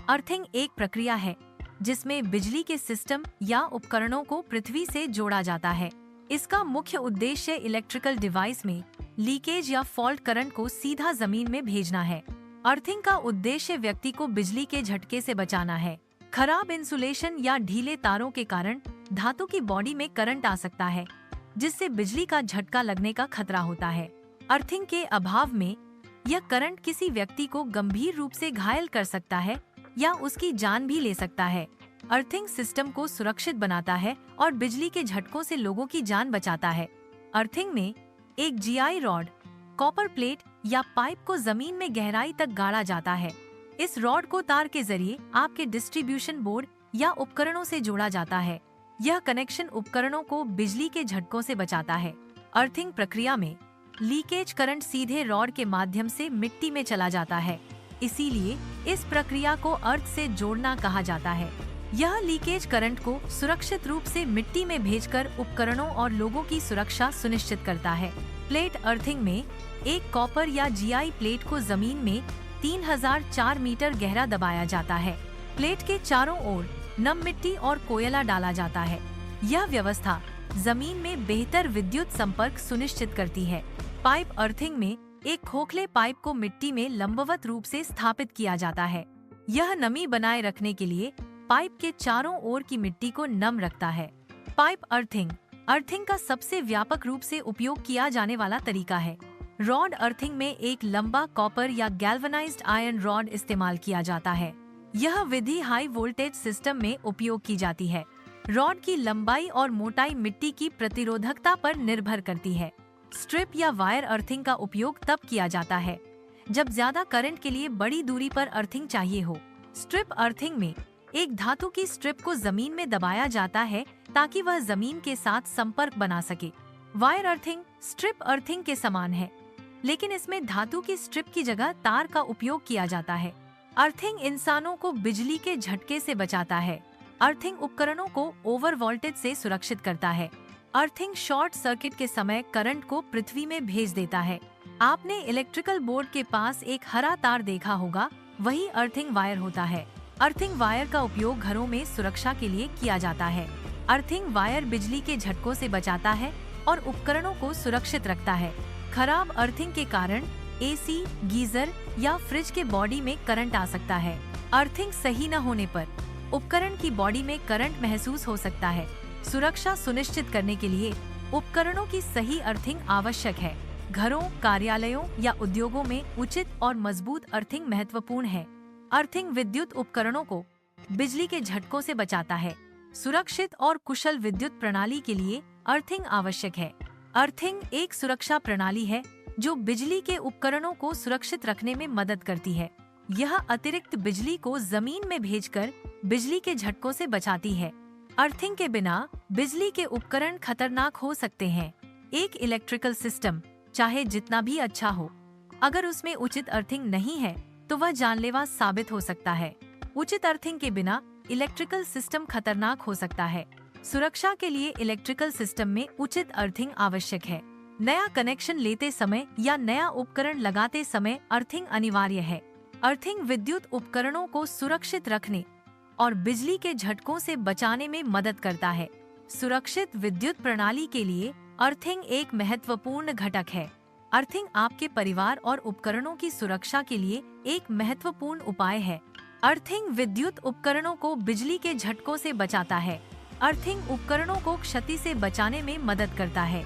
Earthing एक प्रक्रिया है जिसमें बिजली के सिस्टम या उपकरणों को पृथ्वी से जोड़ा जाता है। इसका मुख्य उद्देश्य इलेक्ट्रिकल डिवाइस में लीकेज या फॉल्ट करंट को सीधा जमीन में भेजना है। अर्थिंग का उद्देश्य व्यक्ति को बिजली के झटके से बचाना है। खराब इंसुलेशन या ढीले तारों के कारण धातु की बॉडी में करंट आ सकता है, जिससे बिजली का झटका लगने का खतरा होता है। अर्थिंग के अभाव में यह करंट किसी व्यक्ति को गंभीर रूप से घायल कर सकता है या उसकी जान भी ले सकता है। अर्थिंग सिस्टम को सुरक्षित बनाता है और बिजली के झटकों से लोगों की जान बचाता है। अर्थिंग में एक जीआई रॉड, कॉपर प्लेट या पाइप को जमीन में गहराई तक गाड़ा जाता है। इस रॉड को तार के जरिए आपके डिस्ट्रीब्यूशन बोर्ड या उपकरणों से जोड़ा जाता है। यह कनेक्शन उपकरणों को बिजली के झटकों से बचाता है। अर्थिंग प्रक्रिया में लीकेज करंट सीधे रॉड के माध्यम से मिट्टी में चला जाता है, इसीलिए इस प्रक्रिया को अर्थ से जोड़ना कहा जाता है। यह लीकेज करंट को सुरक्षित रूप से मिट्टी में भेजकर उपकरणों और लोगों की सुरक्षा सुनिश्चित करता है। प्लेट अर्थिंग में एक कॉपर या जीआई प्लेट को जमीन में 3004 मीटर गहरा दबाया जाता है। प्लेट के चारों ओर नम मिट्टी और कोयला डाला जाता है। यह व्यवस्था जमीन में बेहतर विद्युत संपर्क सुनिश्चित करती है। पाइप अर्थिंग में एक खोखले पाइप को मिट्टी में लंबवत रूप से स्थापित किया जाता है। यह नमी बनाए रखने के लिए पाइप के चारों ओर की मिट्टी को नम रखता है। पाइप अर्थिंग अर्थिंग का सबसे व्यापक रूप से उपयोग किया जाने वाला तरीका है। रॉड अर्थिंग में एक लंबा कॉपर या गैल्वेनाइज्ड आयरन रॉड इस्तेमाल किया जाता है। यह विधि हाई वोल्टेज सिस्टम में उपयोग की जाती है। रॉड की लंबाई और मोटाई मिट्टी की प्रतिरोधकता पर निर्भर करती है। स्ट्रिप या वायर अर्थिंग का उपयोग तब किया जाता है जब ज्यादा करंट के लिए बड़ी दूरी पर अर्थिंग चाहिए हो। स्ट्रिप अर्थिंग में एक धातु की स्ट्रिप को जमीन में दबाया जाता है ताकि वह जमीन के साथ संपर्क बना सके। वायर अर्थिंग स्ट्रिप अर्थिंग के समान है, लेकिन इसमें धातु की स्ट्रिप की जगह तार का उपयोग किया जाता है। अर्थिंग इंसानों को बिजली के झटके से बचाता है। अर्थिंग उपकरणों को ओवर वोल्टेज से सुरक्षित करता है। अर्थिंग शॉर्ट सर्किट के समय करंट को पृथ्वी में भेज देता है। आपने इलेक्ट्रिकल बोर्ड के पास एक हरा तार देखा होगा, वही अर्थिंग वायर होता है। अर्थिंग वायर का उपयोग घरों में सुरक्षा के लिए किया जाता है। अर्थिंग वायर बिजली के झटकों से बचाता है और उपकरणों को सुरक्षित रखता है। खराब अर्थिंग के कारण एसी, गीजर या फ्रिज के बॉडी में करंट आ सकता है। अर्थिंग सही न होने पर उपकरण की बॉडी में करंट महसूस हो सकता है। सुरक्षा सुनिश्चित करने के लिए उपकरणों की सही अर्थिंग आवश्यक है। घरों, कार्यालयों या उद्योगों में उचित और मजबूत अर्थिंग महत्वपूर्ण है। अर्थिंग विद्युत उपकरणों को बिजली के झटकों से बचाता है। सुरक्षित और कुशल विद्युत प्रणाली के लिए अर्थिंग आवश्यक है। अर्थिंग एक सुरक्षा प्रणाली है जो बिजली के उपकरणों को सुरक्षित रखने में मदद करती है। यह अतिरिक्त बिजली को जमीन में भेजकर बिजली के झटकों से बचाती है। अर्थिंग के बिना बिजली के उपकरण खतरनाक हो सकते हैं। एक इलेक्ट्रिकल सिस्टम चाहे जितना भी अच्छा हो, अगर उसमें उचित अर्थिंग नहीं है तो वह जानलेवा साबित हो सकता है। उचित अर्थिंग के बिना इलेक्ट्रिकल सिस्टम खतरनाक हो सकता है। सुरक्षा के लिए इलेक्ट्रिकल सिस्टम में उचित अर्थिंग आवश्यक है। नया कनेक्शन लेते समय या नया उपकरण लगाते समय अर्थिंग अनिवार्य है। अर्थिंग विद्युत उपकरणों को सुरक्षित रखने और बिजली के झटकों से बचाने में मदद करता है। सुरक्षित विद्युत प्रणाली के लिए अर्थिंग एक महत्वपूर्ण घटक है। अर्थिंग आपके परिवार और उपकरणों की सुरक्षा के लिए एक महत्वपूर्ण उपाय है। अर्थिंग विद्युत उपकरणों को बिजली के झटकों से बचाता है। अर्थिंग उपकरणों को क्षति से बचाने में मदद करता है।